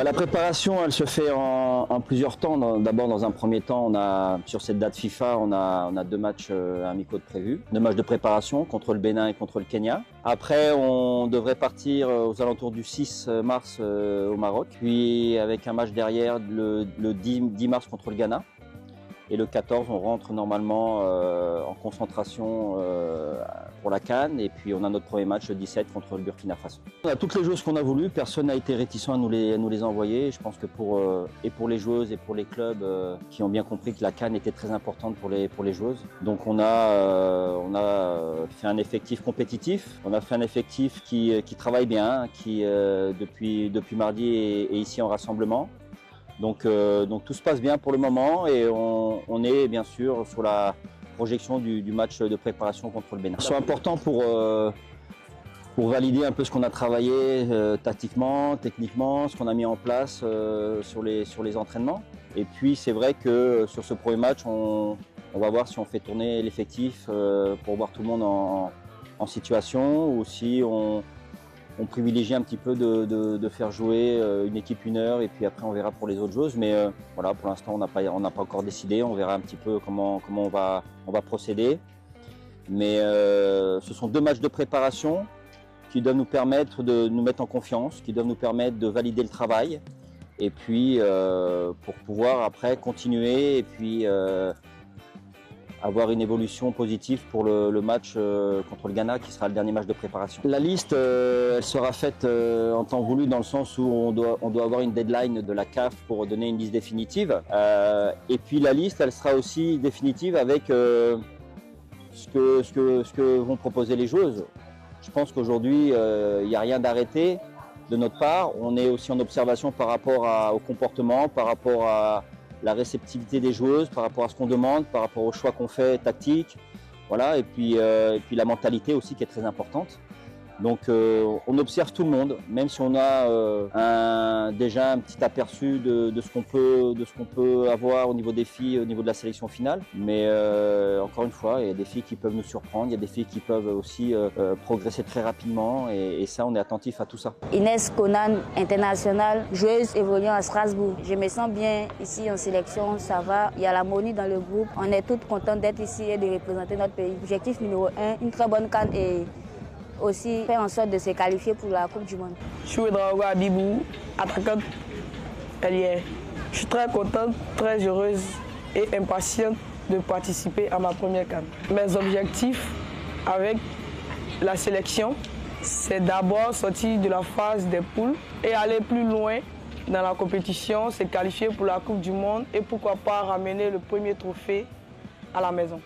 La préparation, elle se fait en plusieurs temps. D'abord, dans un premier temps, sur cette date FIFA, on a deux matchs amicaux de prévus. Deux matchs de préparation contre le Bénin et contre le Kenya. Après, on devrait partir aux alentours du 6 mars au Maroc. Puis avec un match derrière le 10 mars contre le Ghana. Et le 14, on rentre normalement en concentration pour la CAN. Et puis on a notre premier match le 17 contre le Burkina Faso. On a toutes les joueuses qu'on a voulu. Personne n'a été réticent à nous les envoyer. Je pense que pour les joueuses et pour les clubs qui ont bien compris que la CAN était très importante pour les joueuses. Donc on a fait un effectif compétitif. On a fait un effectif qui travaille bien, qui depuis mardi est ici en rassemblement. Donc tout se passe bien pour le moment et on est bien sûr sur la projection du match de préparation contre le Bénin. C'est important pour valider un peu ce qu'on a travaillé tactiquement, techniquement, ce qu'on a mis en place sur les entraînements. Et puis c'est vrai que sur ce premier match, on va voir si on fait tourner l'effectif pour voir tout le monde en situation ou si on privilégie un petit peu de faire jouer une équipe 1 heure et puis après on verra pour les autres joueuses. Mais voilà, pour l'instant on n'a pas encore décidé, on verra un petit peu comment on va procéder. Mais ce sont 2 matchs de préparation qui doivent nous permettre de nous mettre en confiance, qui doivent nous permettre de valider le travail et puis pour pouvoir après continuer et puis avoir une évolution positive pour le match contre le Ghana qui sera le dernier match de préparation. La liste elle sera faite en temps voulu dans le sens où on doit avoir une deadline de la CAF pour donner une liste définitive. Et puis la liste elle sera aussi définitive avec ce que vont proposer les joueuses. Je pense qu'aujourd'hui il n'y a rien d'arrêté de notre part. On est aussi en observation par rapport au comportement, par rapport à la réceptivité des joueuses, par rapport à ce qu'on demande, par rapport aux choix qu'on fait tactiques, voilà, et puis la mentalité aussi qui est très importante. Donc on observe tout le monde, même si on a déjà un petit aperçu de ce qu'on peut avoir au niveau des filles, au niveau de la sélection finale. Mais encore une fois, il y a des filles qui peuvent nous surprendre, il y a des filles qui peuvent aussi progresser très rapidement et ça, on est attentif à tout ça. Inès Conan, internationale, joueuse évoluant à Strasbourg. Je me sens bien ici en sélection, ça va, il y a l'harmonie dans le groupe. On est toutes contentes d'être ici et de représenter notre pays. Objectif numéro 1, une très bonne CAN et aussi faire en sorte de se qualifier pour la Coupe du Monde. Je suis Ouedraogo Abibou, attaquante ailière. Je suis très contente, très heureuse et impatiente de participer à ma première CAN. Mes objectifs avec la sélection, c'est d'abord sortir de la phase des poules et aller plus loin dans la compétition, se qualifier pour la Coupe du Monde et pourquoi pas ramener le premier trophée à la maison.